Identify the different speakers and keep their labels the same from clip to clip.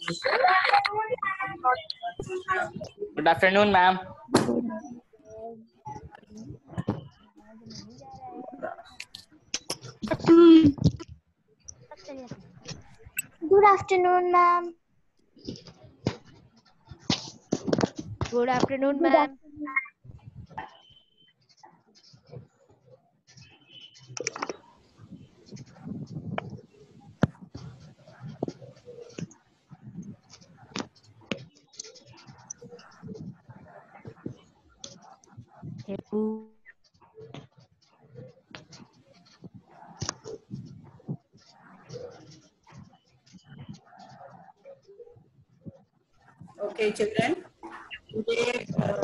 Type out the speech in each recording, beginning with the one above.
Speaker 1: Good afternoon, ma'am.
Speaker 2: Good afternoon, ma'am.
Speaker 3: Good afternoon, ma'am.
Speaker 4: Okay, children. Today we have a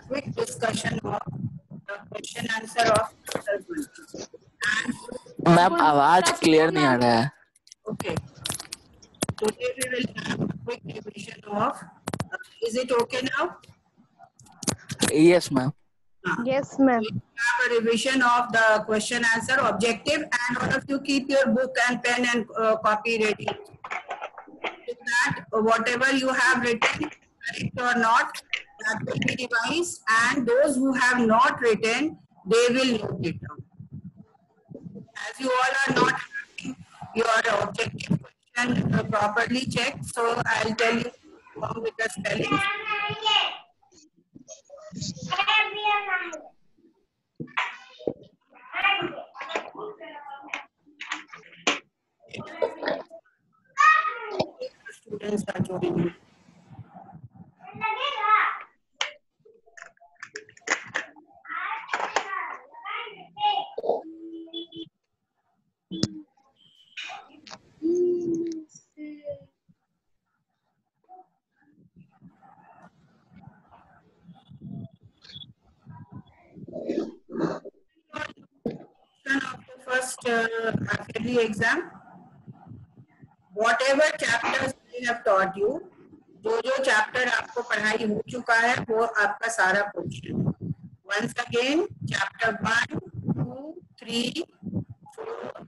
Speaker 4: quick discussion of the question answer of chapter 1.
Speaker 1: Ma'am आवाज clear नहीं आ रहा है.
Speaker 4: Okay. Today we will have a quick revision of. Is it okay now?
Speaker 1: Yes, ma'am.
Speaker 3: Yes, ma'am.
Speaker 4: We have a revision of the question answer objective, and all of you keep your book and pen and copy ready. So that whatever you have written, correct or not, that will be revised, and those who have not written, they will note it down. As you all are not having your objective question properly checked, so I'll tell you along with the spelling. Students are joining. Of the first half-yearly exam, whatever chapters I have taught you, जो chapter आपको पढ़ाई हो चुका है वो आपका सारा question. Once again, chapter 1, 2, 3, 4.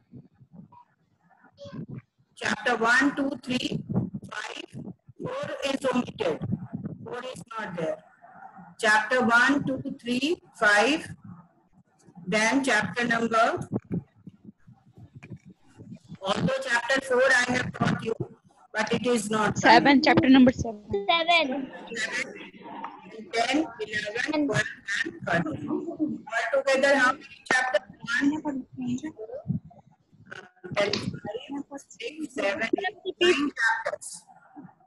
Speaker 4: Chapter 1, 2, 3, 5. 4 is omitted. 4 is not there. Chapter 1, 2, 3, 5. Then chapter number, although chapter 4 I have taught you, but it is not
Speaker 5: 7, chapter number 7.
Speaker 2: 7.
Speaker 4: 10, 11, 12 and 13. Altogether how many chapters? 1, 6, 7, 8, 9 chapters.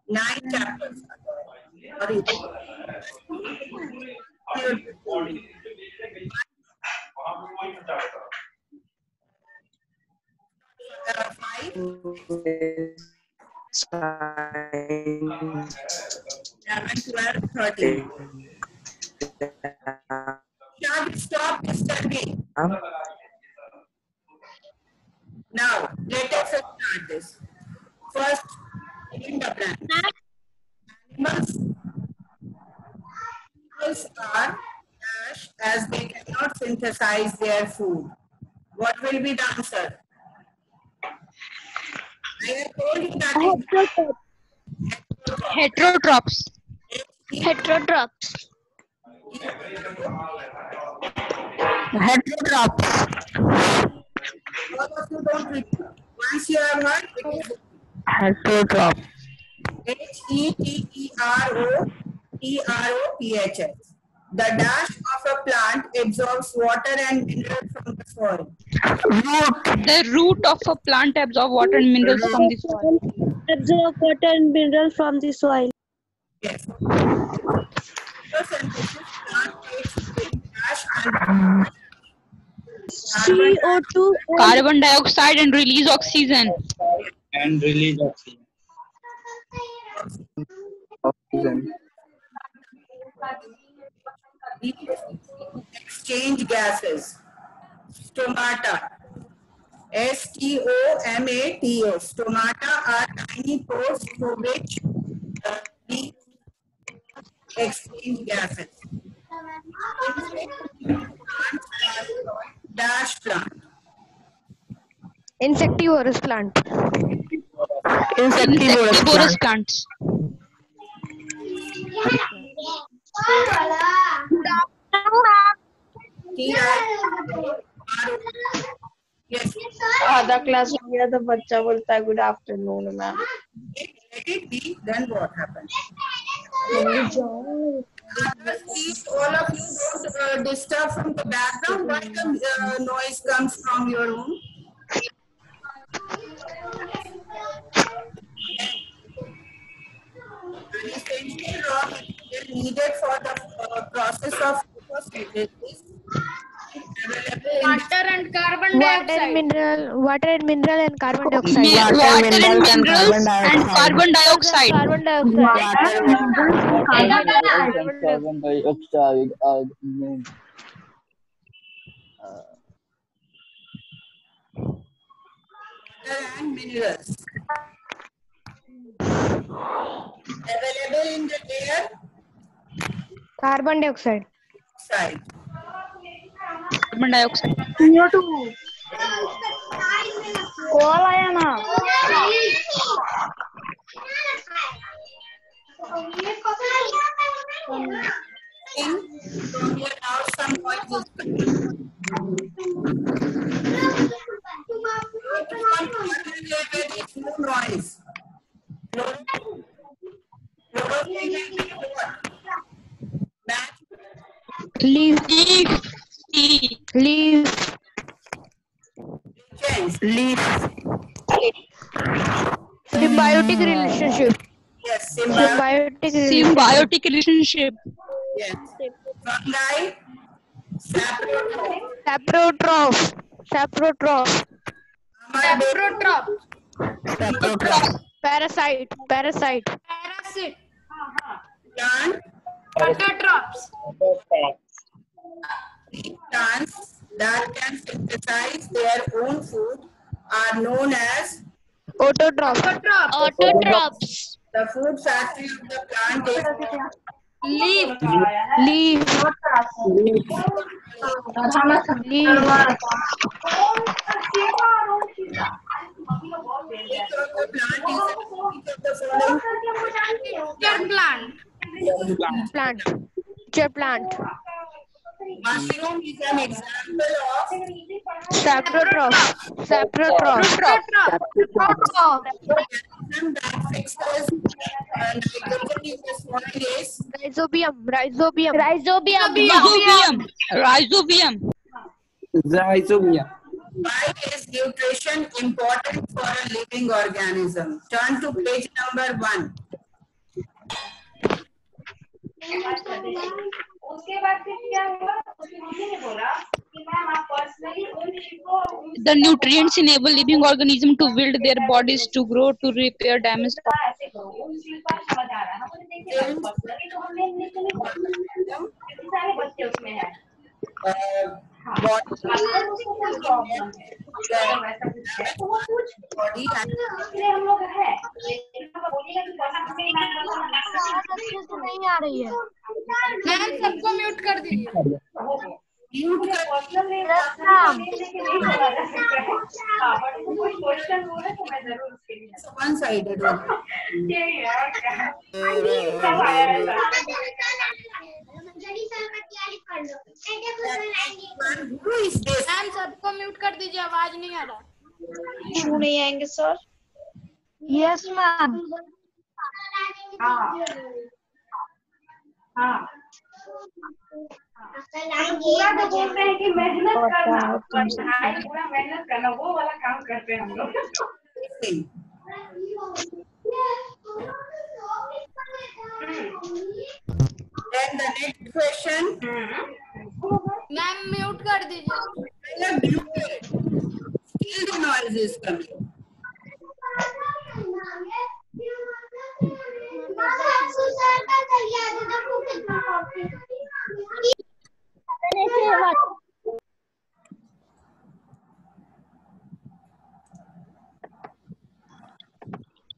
Speaker 4: 9 chapters. Sorry. 5, 11, 12, 13. Stop disturbing. Now, let us start this. First, in the blank. Animals are dash as they cannot synthesize their food. What will be the answer? I have told you that
Speaker 5: Heterotrophs.
Speaker 2: Heterotrophs.
Speaker 4: All of you don't repeat. Once you have heard, it is
Speaker 1: Heterotroph.
Speaker 4: Heterotrophs. The dash of a plant absorbs water and minerals from the soil.
Speaker 5: The root of a plant absorbs water and minerals from the soil.
Speaker 3: Absorb water and mineral from the soil.
Speaker 4: Yes. Photosynthesis plant takes dash and
Speaker 3: CO2
Speaker 5: Carbon dioxide and release oxygen.
Speaker 1: And release oxygen.
Speaker 4: Exchange gases. Stomata. S-T-O-M-A-T-A. Stomata are tiny pores through which we exchange gases. Dash plant.
Speaker 3: insectivorous plant.
Speaker 5: Insectivorous plants.
Speaker 4: Yes.
Speaker 3: आधा class हो गया तो बच्चा बोलता है good afternoon ma'am.
Speaker 4: Let it be. Then what happens? Others, please, all of you don't disturb from the background. Why the noise comes from your room? An essential raw material needed for the process of photosynthesis available in
Speaker 6: Water and carbon
Speaker 3: Water
Speaker 6: dioxide.
Speaker 3: and mineral and carbon dioxide.
Speaker 5: Water and minerals and carbon dioxide.
Speaker 3: Carbon dioxide.
Speaker 1: Carbon dioxide are known.
Speaker 4: water and minerals available in the air
Speaker 3: Carbon dioxide.
Speaker 4: side.
Speaker 5: Carbon dioxide.
Speaker 3: Call आया ना.
Speaker 4: From your house, some noise is coming. It's no noise.
Speaker 3: Leaf.
Speaker 4: Leaf.
Speaker 3: Symbiotic relationship.
Speaker 4: Yes,
Speaker 5: Symbiotic relationship.
Speaker 4: Yes. Fungi.
Speaker 3: Saprotroph. Parasite.
Speaker 6: Parasite.
Speaker 4: Plant.
Speaker 6: Autotrophs.
Speaker 4: Plants that can synthesize their own food are known as
Speaker 3: Autotroph.
Speaker 2: Autotrophs.
Speaker 4: the food factory of the plant is
Speaker 6: Leaf.
Speaker 3: Leaf.
Speaker 4: each of the plant is each of the following
Speaker 6: Plant.
Speaker 3: Plant.
Speaker 4: mushroom is an example of
Speaker 3: Saprotroph.
Speaker 4: organism that fixes nitrogen in the soil is
Speaker 3: Rhizobium.
Speaker 5: Rhizobium.
Speaker 4: why is nutrition important for a living organism? Turn to page number 1.
Speaker 5: The nutrients enable living organisms to build their bodies, to grow, to repair damaged
Speaker 4: Body
Speaker 3: नहीं आ रही है.
Speaker 6: Ma'am सबको mute कर दीजिए.
Speaker 4: one-sided. Who is this?
Speaker 6: Ma'am सबको mute कर दीजिए, आवाज नहीं आ रहा.
Speaker 3: क्यों नहीं आएंगे सर? Yes ma'am.
Speaker 7: पूरा तो बोलते हैं कि मेहनत करना, पूरा मेहनत करना, वो वाला काम करते हैं हम लोग.
Speaker 4: Then the next question.
Speaker 6: Ma'am mute कर दीजिए.
Speaker 4: Still the noise is coming.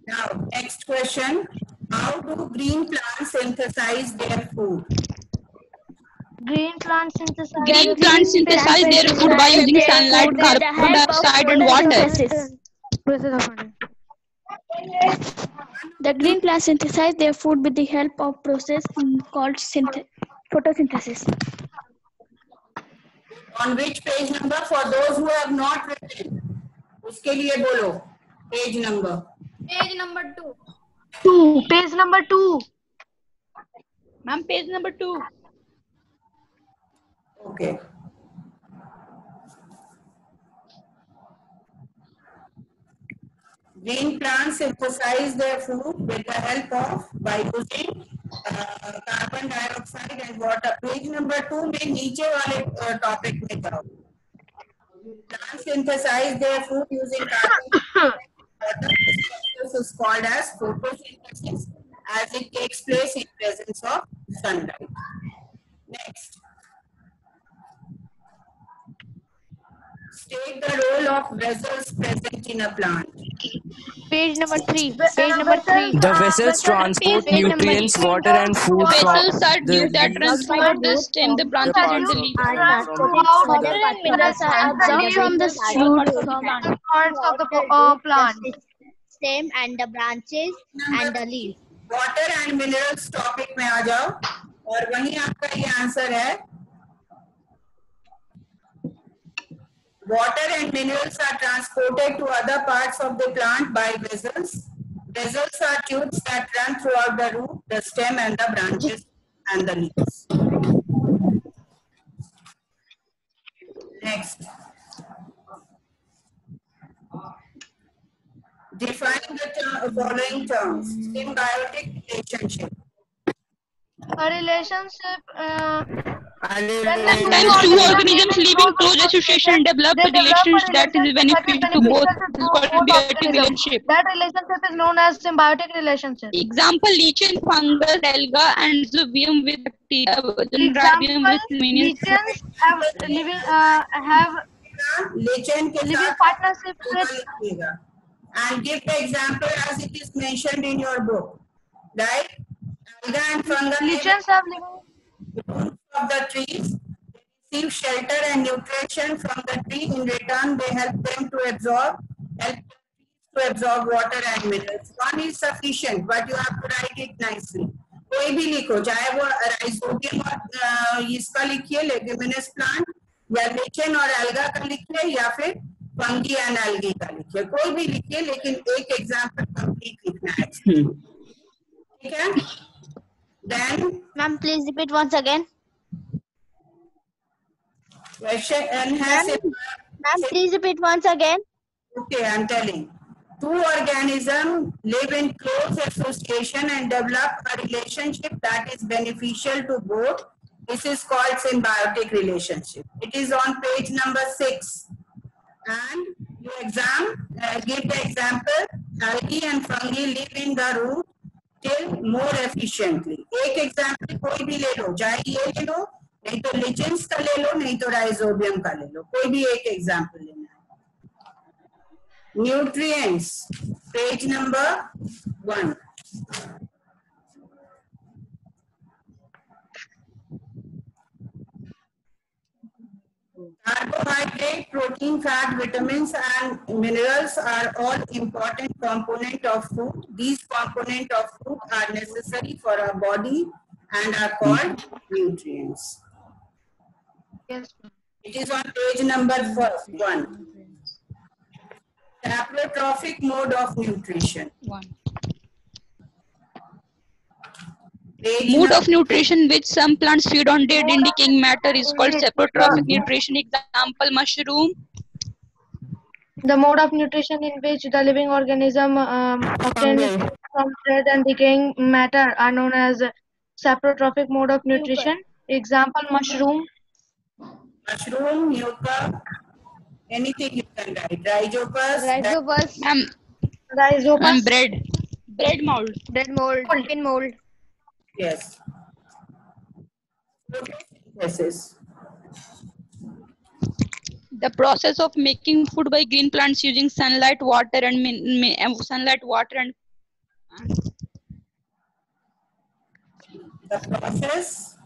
Speaker 4: Now, next question. How do green plants synthesize their food?
Speaker 3: Green plants synthesize
Speaker 5: their food by using sunlight, carbon dioxide, and water.
Speaker 8: The green plants synthesize their food with the help of process called photosynthesis.
Speaker 4: On which page number? For those who have not written, उसके लिए बोलो page number.
Speaker 6: Page number 2.
Speaker 9: Page number 2.
Speaker 5: Ma'am, page number 2.
Speaker 4: Okay. Green plants synthesize their food with the help of by using carbon dioxide and water. Page number 2 में नीचे वाले topic में जाओ. Plants synthesize their food using carbon dioxide and water. This process is called as photosynthesis, as it takes place in presence of sunlight. Next. State the role of vessels present in a plant.
Speaker 9: Page number 3. Page number 3.
Speaker 10: The vessels transport nutrients, water, and food
Speaker 5: Vessels
Speaker 10: from
Speaker 5: are
Speaker 10: the
Speaker 5: tubes that
Speaker 10: leaves,
Speaker 5: transport the stem, the branches, and the leaves.
Speaker 8: Water and minerals are absorbed from the
Speaker 9: Parts of the plant.
Speaker 2: Stem and the branches and the leaves.
Speaker 4: Water and minerals topic में आ जाओ और वहीं आपका ये answer है. Water and minerals are transported to other parts of the plant by vessels. Vessels are tubes that run throughout the root, the stem, and the branches and the leaves. Next. Define the following terms. Symbiotic relationship.
Speaker 9: A relationship.
Speaker 5: Sometimes two organisms live in close association and develop a relationship that is beneficial to both. This is called symbiotic relationship.
Speaker 9: That relationship is known as symbiotic relationship.
Speaker 5: Example: lichen, fungus, alga, and rhizobium with bacteria. Rhizobium with
Speaker 9: Lichens have
Speaker 4: lichen के
Speaker 9: living
Speaker 4: साथ
Speaker 9: partnership with.
Speaker 4: लिखिएगा. And give the example as it is mentioned in your book. Right? Alga and fungus
Speaker 9: Lichens have living.
Speaker 4: roots of the trees receive shelter and nutrition from the tree. In return, they help them to absorb water and minerals. One is sufficient, but you have to write it nicely. कोई भी लिखो, चाहे वो rhizobium और इसका लिखिए, leguminous plant, या lichen और एल्गा का लिखिए, या फिर फंगी एंड एल्गी का लिखिए. कोई भी लिखिए, लेकिन एक एग्जाम्पल कंप्लीट लिखना है. ठीक है? Then,
Speaker 2: Ma'am, please repeat once again.
Speaker 4: question has
Speaker 2: Ma'am, please repeat once again.
Speaker 4: Okay, I'm telling. Two organisms live in close association and develop a relationship that is beneficial to both. This is called symbiotic relationship. It is on page number 6. And you give the example. Algae and fungi live in the root till more efficiently. एक example कोई भी ले लो, चाहे ये ले लो, नहीं तो lichens का ले लो, नहीं तो rhizobium का ले लो, कोई भी एक example लेना है. Nutrients, page number 1. Carbohydrate, protein, fat, vitamins, and minerals are all important components of food. These components of food are necessary for our body and are called nutrients.
Speaker 9: Yes.
Speaker 4: It is on page number 1. Saprotrophic mode of nutrition.
Speaker 5: Mode of nutrition which some plants feed on dead decaying matter is called saprotrophic nutrition. Example: mushroom.
Speaker 9: The mode of nutrition in which the living organism obtains from dead and decaying matter are known as saprotrophic mode of nutrition. Example: mushroom.
Speaker 4: Mushroom, yucca, anything you can write. Rhizopus.
Speaker 9: Rhizopus.
Speaker 5: And bread. Bread mold.
Speaker 9: Bread mold. Pin mold.
Speaker 4: Yes. Photosynthesis.
Speaker 5: The process of making food by green plants using sunlight, water, and
Speaker 4: The process.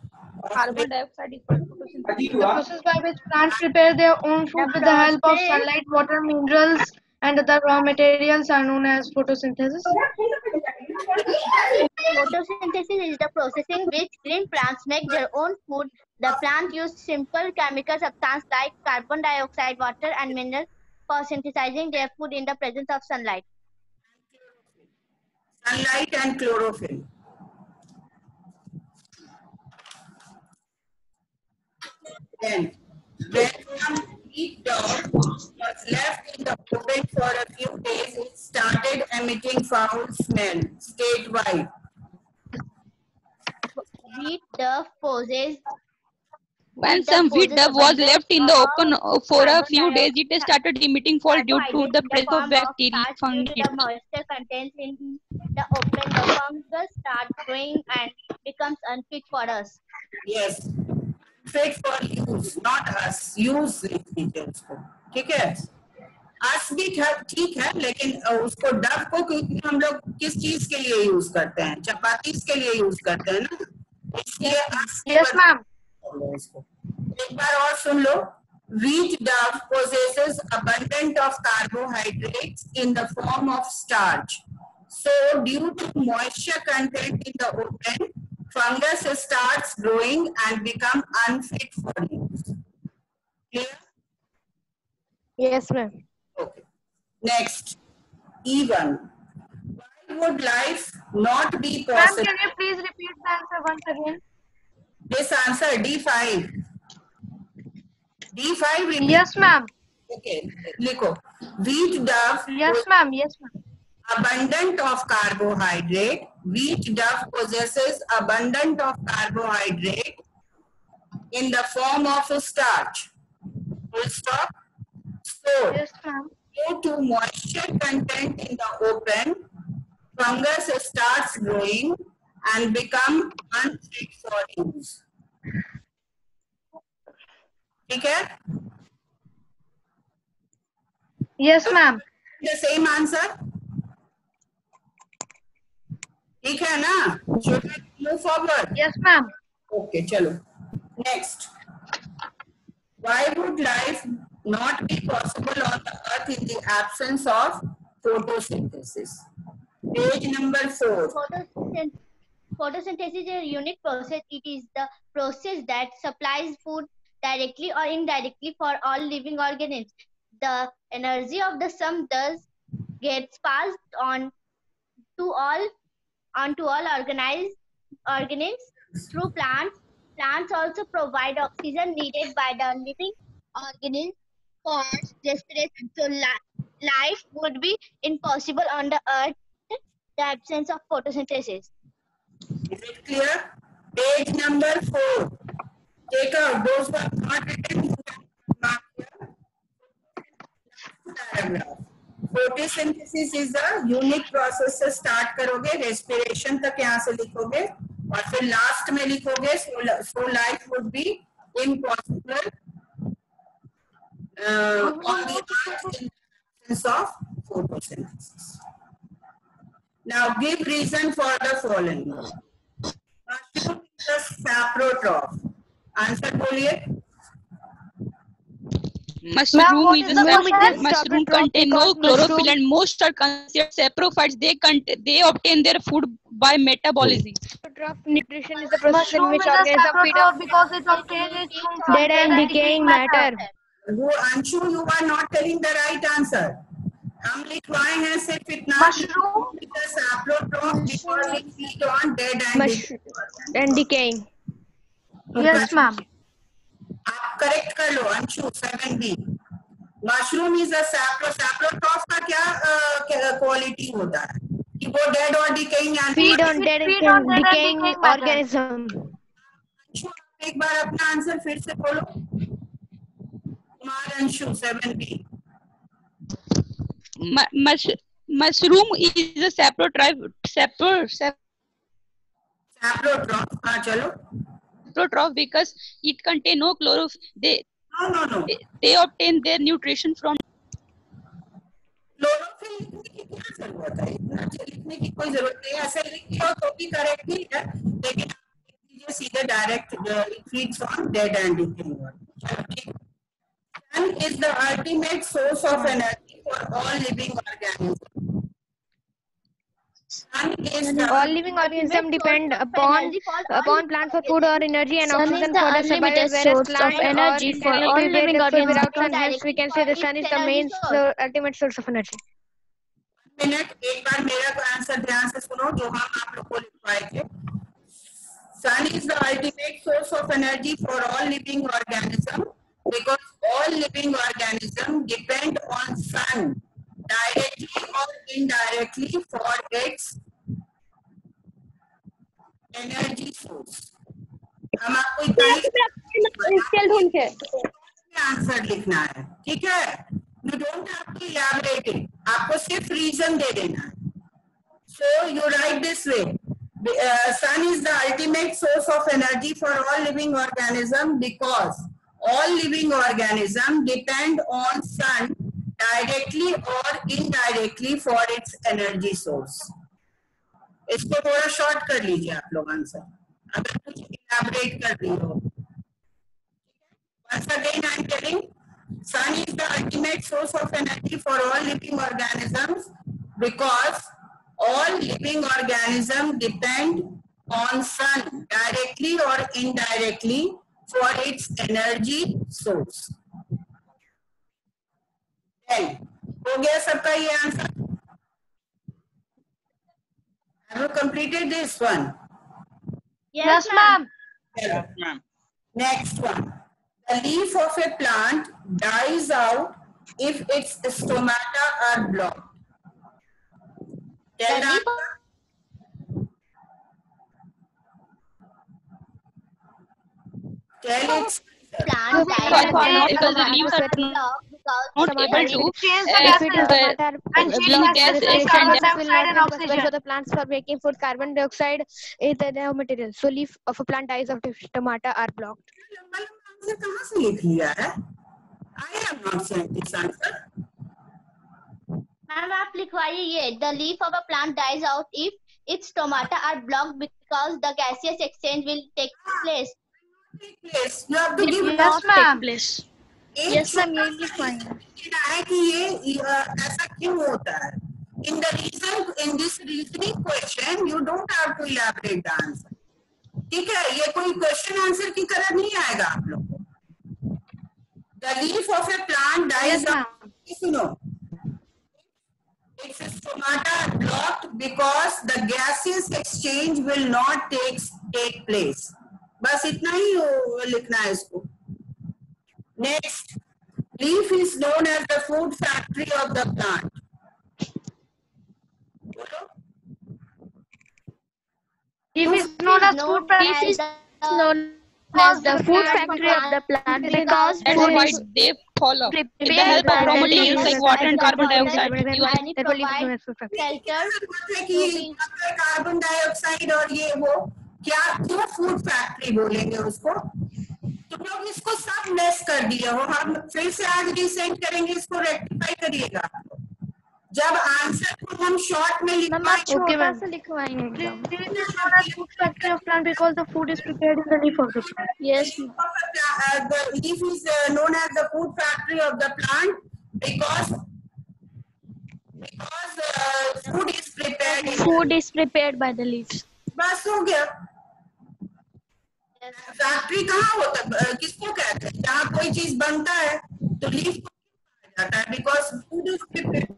Speaker 5: carbon dioxide is called photosynthesis.
Speaker 9: The process by which plants prepare their own food with the help of sunlight, water, minerals, and the raw materials are known as photosynthesis.
Speaker 2: Photosynthesis is the processing which green plants make their own food. The plant use simple chemical substances like carbon dioxide, water, and minerals for synthesizing their food in the presence of sunlight.
Speaker 4: Sunlight and chlorophyll. Then, when some wheat dog was left in the open for a few days, it started emitting foul smell statewide.
Speaker 2: Wheat dove poses.
Speaker 5: When some wheat dove was left in the open for a few days, it started emitting foul due to the presence of bacteria, fungi.
Speaker 2: The moisture contained in the open, the fungus start growing and becomes unfit for us.
Speaker 4: Yes, fit for use, not us. Use लिखते उसको, ठीक है? us भी ठीक है, लेकिन उसको Dove को क्योंकि हम लोग किस चीज के लिए यूज करते हैं? चपाती के लिए यूज करते हैं ना? इसलिए us.
Speaker 9: Yes, ma'am.
Speaker 4: एक बार और सुन लो. Wheat dove possesses abundant of carbohydrates in the form of starch. So, due to moisture content in the open, fungus starts growing and become unfit for use. Clear?
Speaker 9: Yes, ma'am.
Speaker 4: Okay. Next, E1. Why would life not be
Speaker 9: Ma'am,
Speaker 4: possible?
Speaker 9: can you please repeat the answer once again?
Speaker 4: This answer D5. D5. Repeat.
Speaker 9: Yes, ma'am.
Speaker 4: Okay. लिखो. Wheat dove.
Speaker 9: Yes, ma'am. Yes, ma'am.
Speaker 4: Abundant of carbohydrate. Wheat dove possesses abundant of carbohydrate in the form of a starch. Full stop. So,
Speaker 9: Yes, ma'am.
Speaker 4: due to moisture content in the open, fungus starts growing and become unfit for use. ठीक है?
Speaker 9: Yes, ma'am.
Speaker 4: The same answer. ठीक है ना? Should we move forward?
Speaker 9: Yes, ma'am.
Speaker 4: Okay, चलो. Next. Why would life not be possible on the earth in the absence of photosynthesis? Page number 4.
Speaker 2: Photosynthesis is a unique process. It is the process that supplies food directly or indirectly for all living organisms. The energy of the sun thus gets passed on to all organisms through plants. Plants also provide oxygen needed by the living organisms for respiration. So life would be impossible on the earth in the absence of photosynthesis.
Speaker 4: Is it clear? Page number 4. Take out those who have not written. Mark here. Paragraph. Photosynthesis is a unique process से start करोगे, respiration तक यहाँ से लिखोगे और फिर last में लिखोगे so life would be impossible on the earth in the absence of photosynthesis. Now give reason for the following. Mushroom is a saprotroph. Answer बोलिए.
Speaker 5: Mushroom contain no chlorophyll and most are considered saprophytes. They obtain their food by metabolism.
Speaker 3: Nutrition is the process in which organisms feed
Speaker 9: off because it obtains its food from
Speaker 3: dead and decaying matter.
Speaker 4: Anshu, you are not telling the right answer. हम लिखवाए हैं सिर्फ इतना.
Speaker 9: Mushroom
Speaker 4: is a saprotroph because it feeds on dead
Speaker 3: and decaying.
Speaker 9: Yes, ma'am.
Speaker 4: आप correct कर लो Anshu 7B. Mushroom is a saprotroph का क्या क्वालिटी होता है कि वो डेड और decaying
Speaker 3: feed on dead and decaying organism.
Speaker 4: Anshu एक बार अपना आंसर फिर से बोलो. Kumar Anshu 7B.
Speaker 5: Mushroom is a saprotroph.
Speaker 4: Saprotroph. हाँ चलो.
Speaker 5: Saprotroph because it contain no chlorophyll.
Speaker 4: No.
Speaker 5: They obtain their nutrition from.
Speaker 4: Chlorophyll की क्या जरूरत है? इतना लिखने की कोई जरूरत नहीं. ऐसे लिखो तो भी करेक्ट ही है, लेकिन आप सीधे direct feeds on dead and decaying. Sun is the ultimate source of energy for all living organisms. Sun is the
Speaker 11: All living organisms depend upon plants for food or energy and
Speaker 8: Sun is
Speaker 11: oxygen
Speaker 8: the
Speaker 11: for the survival,
Speaker 8: unlimited
Speaker 11: whereas
Speaker 8: source of
Speaker 11: plants or
Speaker 8: energy for
Speaker 11: cannot
Speaker 8: all
Speaker 11: create
Speaker 8: living
Speaker 11: food
Speaker 8: organisms
Speaker 11: without sun.
Speaker 8: because
Speaker 11: Hence, we can say the sun is the main ultimate source of energy.
Speaker 4: Minute एक बार मेरा answer ध्यान से सुनो जो हम आप लोग को लिखवाए थे. Sun is the ultimate source of energy for all living organisms because all living organisms depend on sun directly or indirectly for its energy source. हम आपको आंसर लिखना है, ठीक है? You don't have to elaborate it. आपको सिर्फ reason दे देना है. So you write this way. Sun is the ultimate source of energy for all living organisms because all living organisms depend on sun directly or indirectly for its energy source. इसको थोड़ा short कर लीजिए आप लोग answer, अगर कुछ elaborate कर रही हो. Once again I am telling, sun is the ultimate source of energy for all living organisms because all living organisms depend on sun directly or indirectly for its energy source. Then, हो गया सबका ये answer? Have you completed this one?
Speaker 2: Yes, ma'am.
Speaker 4: Yes, ma'am. Next one. The leaf of a plant dies out if its stomata are blocked. Tell the tell its
Speaker 2: Plant
Speaker 5: because the leaves are not able to
Speaker 11: so the plants for making food, carbon dioxide is the raw material. So leaf of a plant dies out if stomata are blocked.
Speaker 4: कहाँ से लिख लिया है? I have not sent this answer.
Speaker 2: Ma'am आप लिखवाइए ये. The leaf of a plant dies out if its stomata are blocked because the gaseous exchange will take place.
Speaker 4: You have to give
Speaker 8: Yes, ma'am.
Speaker 4: Yes,
Speaker 8: ma'am, ये लिखवाएंगे.
Speaker 4: है कि ये ऐसा क्यों होता है? In the reason, in this reasoning question, you don't have to elaborate the answer. ठीक है, ये कोई क्वेश्चन आंसर की तरह नहीं आएगा आप लोग को. The leaf of a plant dies out. सुनो, its stomata are blocked because the gaseous exchange will not take place. बस इतना ही लिखना है इसको. Next, leaf is known as the food factory of the plant.
Speaker 9: Leaf is known as food factory.
Speaker 8: As the food factory of the plant because
Speaker 5: that's
Speaker 8: food
Speaker 5: why
Speaker 8: is
Speaker 5: they fall off. With the help of raw materials like water and carbon dioxide.
Speaker 4: Carbon dioxide और ये वो क्या क्यों food factory बोलेंगे उसको? तुम लोग इसको सब मिस कर दिए हो. हम फिर से आज रीसेंड करेंगे, इसको रेक्टिफाई करिएगा. जब आंसर को हम शॉर्ट में लिखवाएंगे,
Speaker 8: लिखवाएंगे.
Speaker 9: Food factory of plant because the food is prepared in the leaf of the plant.
Speaker 8: Yes.
Speaker 4: the leaf is known as the food factory of the plant because food is prepared
Speaker 8: by the leaves.
Speaker 4: बस हो गया. Factory कहाँ होता है, किसको कहते हैं? जहाँ कोई चीज बनता है तो लीफ को जाता है because food is prepared.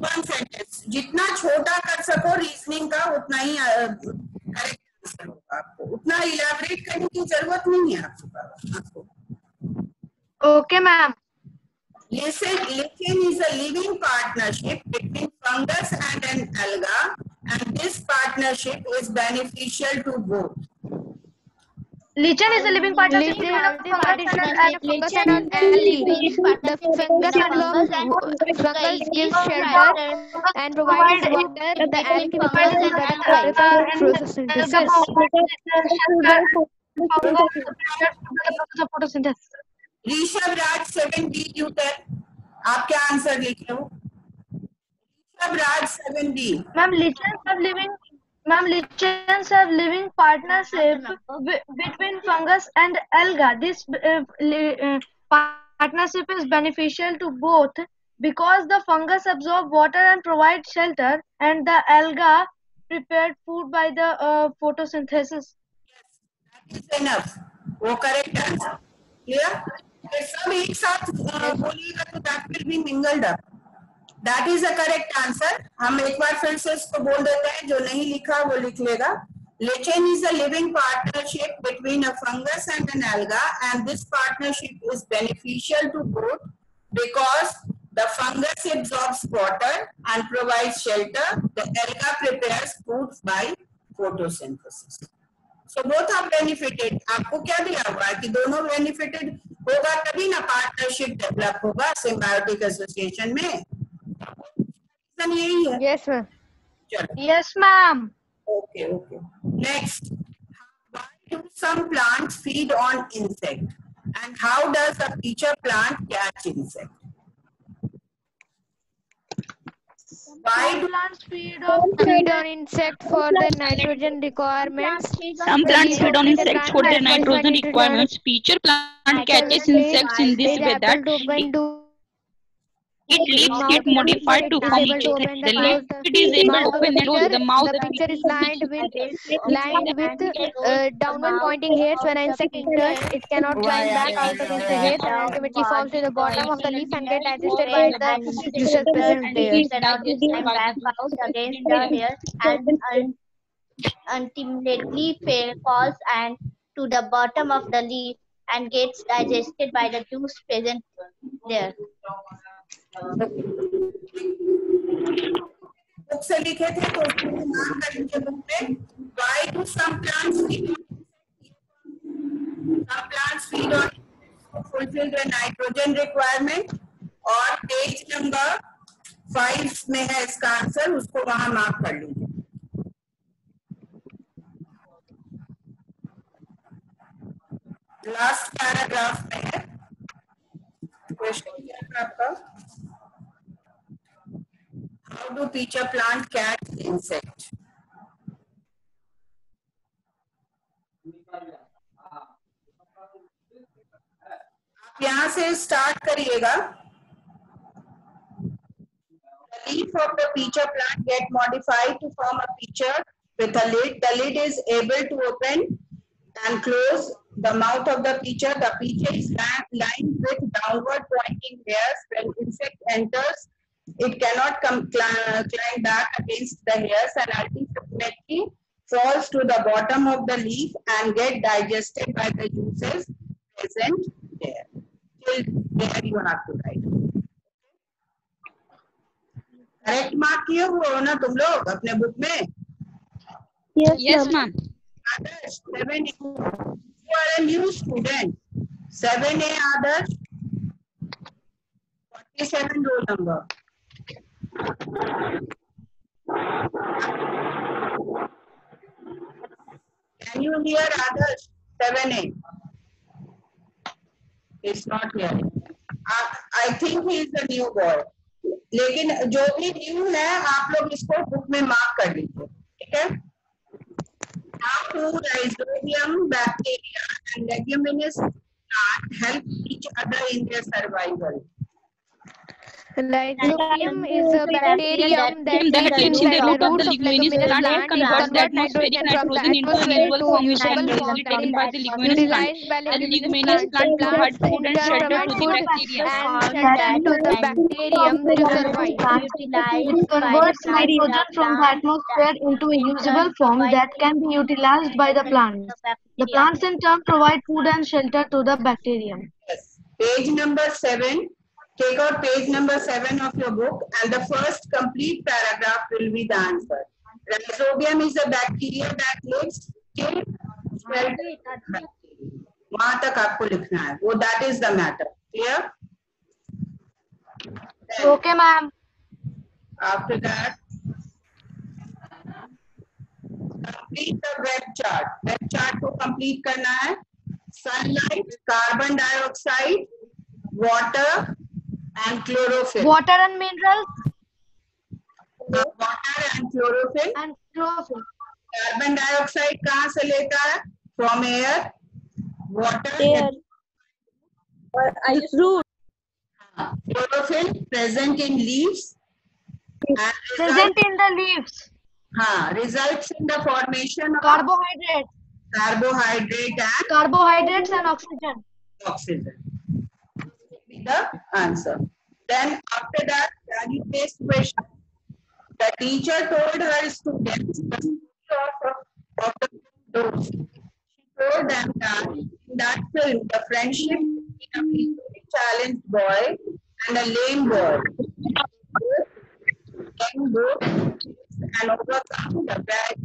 Speaker 4: One sentence जितना छोटा कर सको रीजनिंग का उतना ही करेक्ट आंसर होगा. आपको उतना इलैबोरेट करने की जरूरत नहीं है आपको.
Speaker 9: Okay, ma'am.
Speaker 4: Lichen is a living partnership between fungus and an alga, and this partnership is beneficial to both.
Speaker 9: Lichen is a living partnership between a fungus and an algae.
Speaker 11: The fungus gives shelter and provides water. The algae provides
Speaker 9: photosynthesis.
Speaker 4: Rishabh Raj 7B Newton, आप क्या answer लिखे हो? ऋषभ राज 7B.
Speaker 9: Ma'am, lichens have living partnership between fungus and alga. This partnership is beneficial to both because the fungus absorb water and provide shelter, and the alga prepared food by the photosynthesis.
Speaker 4: That is enough. वो correct answer. Clear? फिर सब एक साथ बोलिएगा तो that will be mingled up. That is the correct answer. हम एक बार फिर से इसको बोल देते हैं, जो नहीं लिखा वो लिख लेगा. Lichen is a living partnership between a fungus and an alga, and this partnership is beneficial to both because the fungus absorbs water and provides shelter. The alga prepares food by photosynthesis. So both are benefited. आपको क्या दिया हुआ है कि दोनों benefited होगा तभी ना partnership develop होगा symbiotic association में. यही है.
Speaker 11: Yes, ma'am.
Speaker 9: Yes, ma'am.
Speaker 4: Okay, okay. Next, why do some plants feed on insect? And how does a peacher plant catch insect? Why do
Speaker 9: plants feed
Speaker 11: on insect for the nitrogen requirements?
Speaker 5: Some plants feed on insects for their nitrogen requirements. Peacher plant catches insects in this way that it leaves get modified to form each other. The lid is able to open and close the mouth.
Speaker 11: The picture is lined with downward pointing hairs. When an insect enters, it cannot climb back out against the hairs and ultimately falls to the bottom of the leaf and get digested by the juices present there.
Speaker 2: Back out against the hairs and ultimately falls and to the bottom of the leaf and gets digested by the juice present there.
Speaker 4: Book से लिखे थे तो उसको नाम करेंगे book में. Why do some plants feed on some plants feed on to fulfill their nitrogen requirement? और page number 5 में है इसका आंसर, उसको वहां मार्क कर लीजिए. लास्ट पैराग्राफ में है क्वेश्चन क्या है आपका. How do peacher plant catch insect? आप यहाँ से स्टार्ट करिएगा. The leaf of the peacher plant get modified to form a peacher with a lid. The lid is able to open and close the mouth of the peacher. The peacher is lined with downward pointing hairs. When insect enters, it cannot climb back against the hairs and ultimately falls to the bottom of the leaf and get digested by the juices present there. Till there you have to write. Correct mark किए हुए हो ना तुम लोग अपने book में?
Speaker 5: Yes, ma'am.
Speaker 4: Others, 7A. You are a new student. 7A others. 47 roll number. Can you hear others? 7A. It's not hearing. I think he is a new boy. लेकिन जो भी न्यू है आप लोग इसको बुक में mark कर लीजिए. ठीक है. How do rhizobium, bacteria and leguminous plant help each other in their survival?
Speaker 11: Rhizobium is a bacterium that lives inside the roots of leguminous plant. It converts nitrogen from the atmosphere to a usable form
Speaker 5: taken by the
Speaker 11: utilized by leguminous plant. Plants in turn provide food and shelter to the bacterium to survive.
Speaker 9: It converts nitrogen from the atmosphere into a usable form that can be utilized by the plants. The plants in turn provide food and shelter to the bacterium.
Speaker 4: Yes. Page number 7. Take out page number 7 of your book and the first complete paragraph will be the answer. Rhizobium is a bacteria that lives till वहां तक आपको लिखना है. वो that is the matter. Clear?
Speaker 9: Okay, ma'am.
Speaker 4: After that, complete the web chart. Web chart को complete करना है. Sunlight, carbon dioxide, water and chlorophyll.
Speaker 9: Water and minerals.
Speaker 4: Water and chlorophyll.
Speaker 9: And chlorophyll.
Speaker 4: Carbon dioxide कहाँ से लेता है? From air. Water.
Speaker 3: Air. Or I fruit.
Speaker 4: Chlorophyll present in leaves. And
Speaker 9: Present in the leaves.
Speaker 4: Results in the formation of
Speaker 9: Carbohydrates. Carbohydrates and oxygen.
Speaker 4: Oxygen. Be the answer. Then after that, value-based question. The teacher told her students the story of the dose. She told them that in that film, the friendship between a visually challenged boy and a lame boy can both and overcome the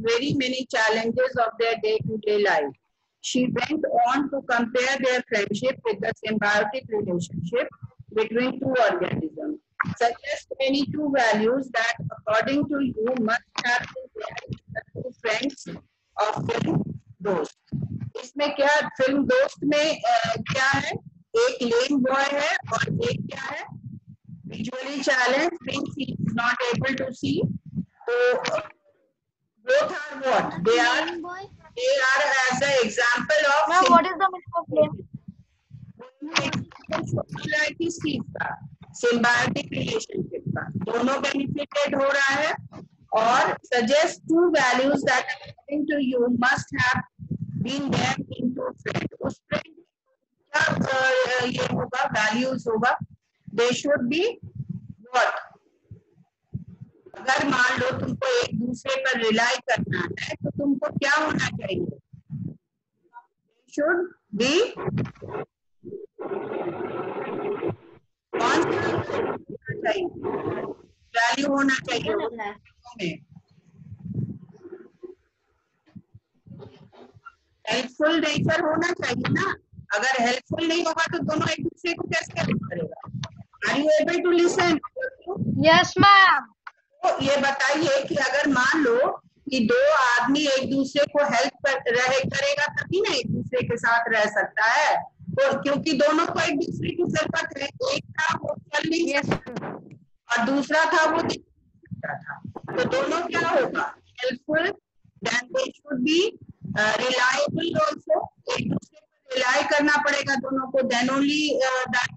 Speaker 4: very many challenges of their day-to-day life. She went on to compare their friendship with the symbiotic relationship between two organisms. Suggest any two values that, according to you, must have been there in the two friends of film दोस्त. इसमें क्या film दोस्त में क्या है? एक लेम boy है और एक क्या है? Visually challenged, means he is not able to see. So both are what? They are as an example of.
Speaker 9: Now, what is the meaning of lame?
Speaker 4: किस चीज का? सिम्बायोटिक रिलेशनशिप का. दोनों बेनिफिटेड हो रहा है और suggest two values that according to you must have been there in two friend. उस फ्रेंड क्या ये होगा? वैल्यूज होगा. They should be what? अगर मान लो तुमको एक दूसरे पर रिलाई करना है तो तुमको क्या होना चाहिए? शुड बी चाहिए, वैल्यू होना चाहिए में. हेल्पफुल नेचर होना चाहिए ना. अगर हेल्पफुल नहीं होगा तो दोनों एक दूसरे को कैसे हेल्प करेगा? Are you able to listen?
Speaker 9: Yes ma'am.
Speaker 4: तो ये बताइए कि अगर मान लो कि दो आदमी एक दूसरे को हेल्प करेगा तभी ना एक दूसरे के साथ रह सकता है. तो क्योंकि दोनों को एक दूसरे की जरूरत है. एक था वो चल नहीं सकता और दूसरा था वो दिख सकता था. तो दोनों क्या होगा? Helpful. Then they should be reliable also. एक दूसरे पर रिलाई करना पड़ेगा दोनों को. Then only that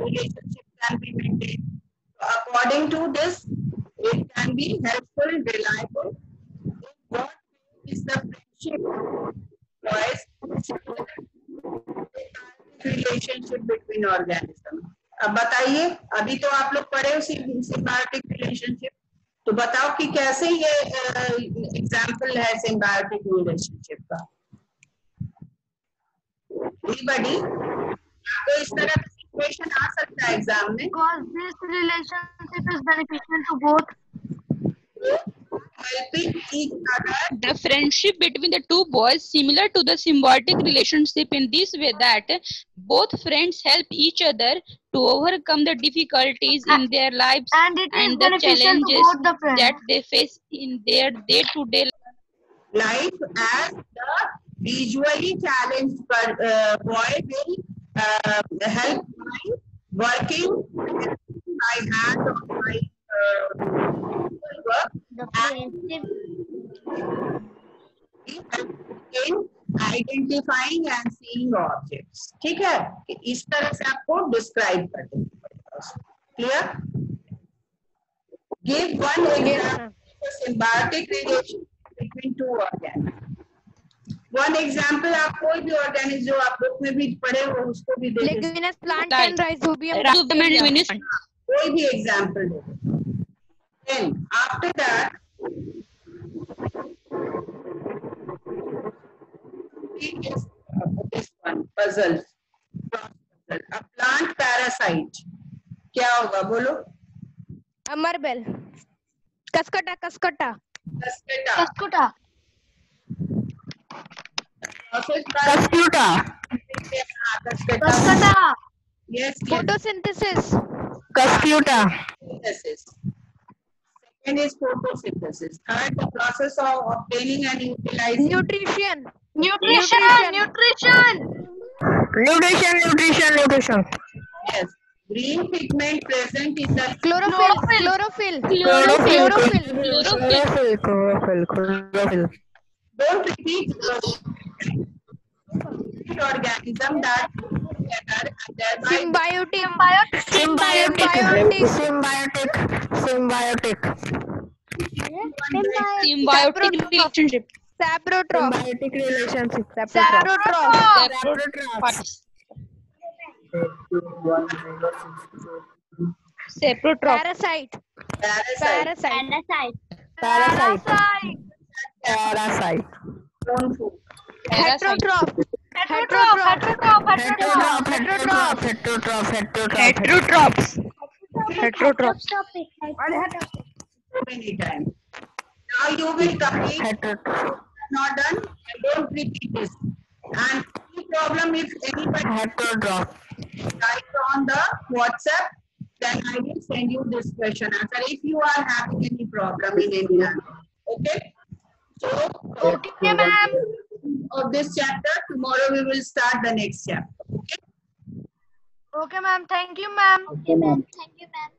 Speaker 4: relationship can be maintain. According to this it can be helpful, reliable. What is the friendship? Boys, relationship between organisms. अब बताइए, अभी तो आप लोग पढ़े उसी symbiotic relationship. तो बताओ कि कैसे ये एग्जाम्पल है symbiotic relationship का. Anybody? तो इस तरह का situation आ सकता है एग्जाम में.
Speaker 9: Because this relationship is beneficial to both.
Speaker 4: Helping each other.
Speaker 5: The friendship between the two boys similar to the symbiotic relationship in this way that both friends help each other to overcome the difficulties in their lives
Speaker 9: and
Speaker 5: the challenges that they face in their day-to-day
Speaker 4: life. As the visually challenged boy will help by working by hand or by work. In identifying and seeing objects. ठीक है? इस तरह से आपको describe कर देंगे. Clear? Give one example of symbiotic relationship between two organisms. One example आप कोई भी ऑर्गेनिज्म जो आप बुक में भी पढ़े हो उसको भी दे दीजिए.
Speaker 11: Leguminous plant and rhizobium.
Speaker 4: कोई भी example they. Then after that, this one puzzle. A plant parasite. क्या होगा बोलो?
Speaker 11: Marble. Cascata.
Speaker 4: Cascata.
Speaker 9: Cascata.
Speaker 4: Cascata. Yes.
Speaker 11: Photosynthesis.
Speaker 4: Cascata. Second is photosynthesis. Third, the process of obtaining and utilizing.
Speaker 11: Nutrition.
Speaker 4: Yes. Green pigment present in the
Speaker 11: Chlorophyll.
Speaker 4: Don't repeat. Organism that together and thereby
Speaker 11: Symbiotic.
Speaker 5: Symbiotic relationship.
Speaker 11: Saprotroph.
Speaker 5: Saprotroph.
Speaker 11: Parasite. Heterotroph.
Speaker 5: Heterotrophs.
Speaker 4: many times. Now you will complete. Not done. Don't repeat this. And any problem if anybody write on the WhatsApp, then I will send you this question answer if you are having any problem in any answer. Okay? So,
Speaker 6: Okay, ma'am.
Speaker 4: of this chapter, tomorrow we will start the next chapter. Okay?
Speaker 6: Okay, ma'am. Thank you, ma'am.
Speaker 1: Okay, ma'am.
Speaker 2: Thank you, ma'am.